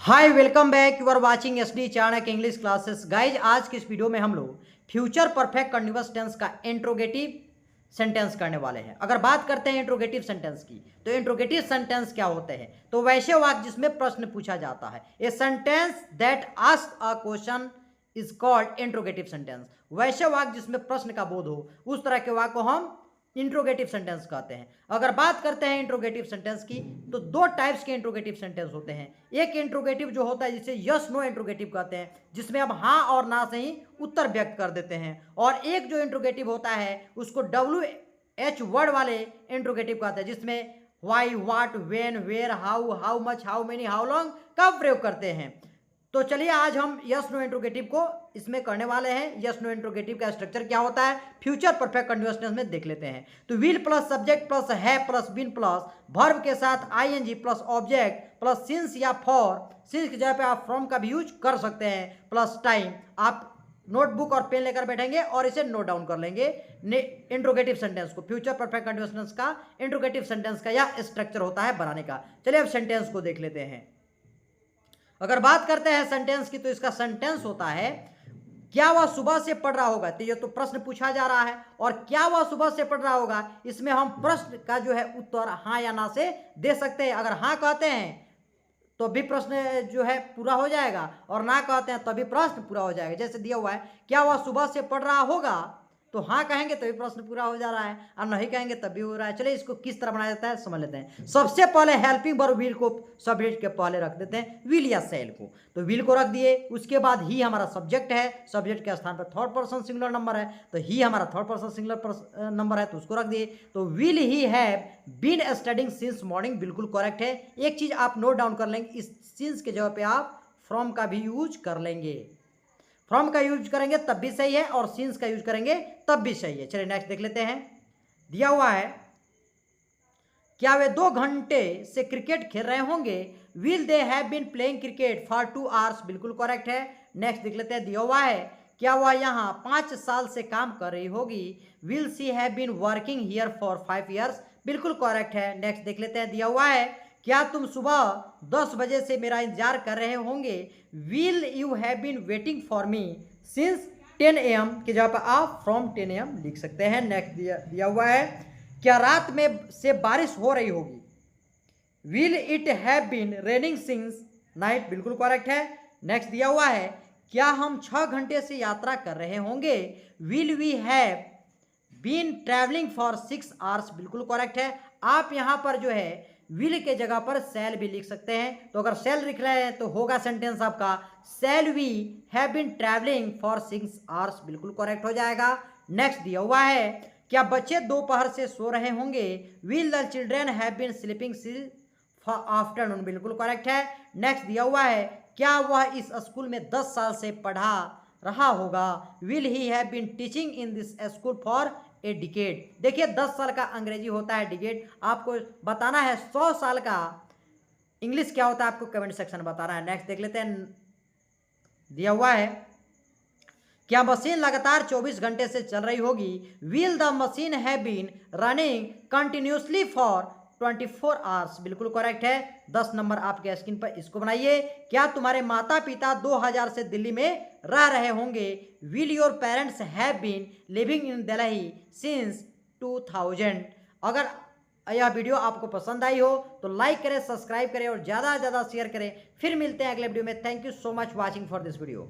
Hi welcome back, you are watching SD Chanakya English classes. Guys, आज की इस video में हम लोग फ्यूचर परफेक्ट कंटीन्यूअस टेंस का इंट्रोगेटिव सेंटेंस करने वाले हैं। अगर बात करते हैं इंट्रोगेटिव सेंटेंस की, तो इंट्रोगेटिव सेंटेंस क्या होते हैं? तो वैसे वाक्य जिसमें प्रश्न पूछा जाता है। A sentence that ask a question is called interrogative sentence. वैसे वाक्य जिसमें प्रश्न का बोध हो, उस तरह के वाक्य को हम इंट्रोगेटिव सेंटेंस कहते हैं। अगर बात करते हैं इंट्रोगेटिव सेंटेंस की, तो दो टाइप्स के इंट्रोगेटिव सेंटेंस होते हैं। एक इंट्रोगेटिव जो होता है जिसे यस नो इंट्रोगेटिव कहते हैं, जिसमें हम हाँ और ना से ही उत्तर व्यक्त कर देते हैं। और एक जो इंट्रोगेटिव होता है उसको WH वर्ड वाले इंट्रोगेटिव कहते हैं, जिसमें why, what, when, where, how much, how many, how long का प्रयोग करते हैं। तो चलिए आज हम यस नो इंट्रोगेटिव को इसमें करने वाले हैं। यस नो इंट्रोगेटिव का स्ट्रक्चर क्या होता है फ्यूचर परफेक्ट कंटीन्यूअस टेंस में देख लेते हैं। तो विल प्लस सब्जेक्ट प्लस है प्लस बीन प्लस वर्ब के साथ ING plus object plus since या फॉर, सिंस की जगह पे आप फ्रॉम का भी यूज कर सकते हैं, प्लस टाइम। आप नोटबुक और पेन लेकर बैठेंगे और इसे नोट डाउन कर लेंगे। इंट्रोगेटिव सेंटेंस को, फ्यूचर परफेक्ट कंटीन्यूअस टेंस का इंट्रोगेटिव सेंटेंस का यह स्ट्रक्चर होता है बनाने का। चलिए अब सेंटेंस को देख लेते हैं। अगर बात करते हैं सेंटेंस की, तो इसका सेंटेंस होता है क्या वह सुबह से पढ़ रहा होगा। तो ये तो प्रश्न पूछा जा रहा है, और क्या वह सुबह से पढ़ रहा होगा, इसमें हम प्रश्न का जो है उत्तर हाँ या ना से दे सकते हैं। अगर हाँ कहते हैं तो भी प्रश्न जो है पूरा हो जाएगा, और ना कहते हैं तभी प्रश्न पूरा हो जाएगा। जैसे दिया हुआ है क्या वह सुबह से पढ़ रहा होगा, तो हाँ कहेंगे तभी प्रश्न पूरा हो जा रहा है, और नहीं कहेंगे तब भी हो रहा है। चलिए इसको किस तरह बनाया जाता है समझ लेते हैं। सबसे पहले हेल्पिंग वर्ब विल को सब्जेक्ट के पहले रख देते हैं, विल या सेल को। तो विल को रख दिए, उसके बाद ही हमारा सब्जेक्ट है, सब्जेक्ट के स्थान पर थर्ड पर्सन सिंगुलर नंबर है, तो ही हमारा थर्ड पर्सन सिंगुलर नंबर है, तो उसको रख दिए। तो will he have been studying since morning, बिल्कुल करेक्ट है। एक चीज आप नोट डाउन कर लेंगे, इस सिंस के जगह पे आप फ्रॉम का भी यूज कर लेंगे। फ्रॉम का यूज करेंगे तब भी सही है, और सिंस का यूज करेंगे तब भी सही है। चलिए नेक्स्ट देख लेते हैं। दिया हुआ है क्या वे 2 घंटे से क्रिकेट खेल रहे होंगे, will they have been playing cricket for 2 hours, बिल्कुल करेक्ट है। नेक्स्ट देख लेते हैं। दिया हुआ है क्या वह यहाँ 5 साल से काम कर रही होगी, will she have been working here for 5 years, बिल्कुल करेक्ट है। नेक्स्ट देख लेते हैं। दिया हुआ है क्या तुम सुबह 10 बजे से मेरा इंतजार कर रहे होंगे, will you have been waiting for me since 10 AM की जगह पर आप फ्रॉम 10 AM लिख सकते हैं। नेक्स्ट दिया हुआ है क्या रात में से बारिश हो रही होगी, will it have been raining since night, बिल्कुल करेक्ट है। नेक्स्ट दिया हुआ है क्या हम 6 घंटे से यात्रा कर रहे होंगे, will we have been travelling for 6 hours, बिल्कुल करेक्ट है। आप यहां पर जो है विल के जगह पर सेल भी लिख सकते हैं। तो अगर सेल लिख रहे हैं तो होगा सेंटेंस आपका shall we have been travelling for 6 hours, बिल्कुल करेक्ट हो जाएगा। नेक्स्ट दिया हुआ है क्या बच्चे दोपहर से सो रहे होंगे, will the children have been sleeping since afternoon, बिल्कुल करेक्ट है। नेक्स्ट दिया हुआ है क्या वह इस स्कूल में 10 साल से पढ़ा रहा होगा, will he have been teaching in this school for a decade. देखिए 10 साल का अंग्रेजी होता है डिकेड, आपको बताना है 100 साल का इंग्लिश क्या होता है, आपको कमेंट सेक्शन में बताना है। नेक्स्ट देख लेते हैं। दिया हुआ है क्या मशीन लगातार 24 घंटे से चल रही होगी, will the machine have been running continuously for 24 hours, बिल्कुल करेक्ट है। 10 नंबर आपके स्क्रीन पर, इसको बनाइए। क्या तुम्हारे माता पिता 2000 से दिल्ली में रह रहे होंगे, will your parents have been living in Delhi since 2000। अगर यह वीडियो आपको पसंद आई हो तो लाइक करें, सब्सक्राइब करें और ज़्यादा से ज़्यादा शेयर करें। फिर मिलते हैं अगले वीडियो में। Thank you so much watching for this video.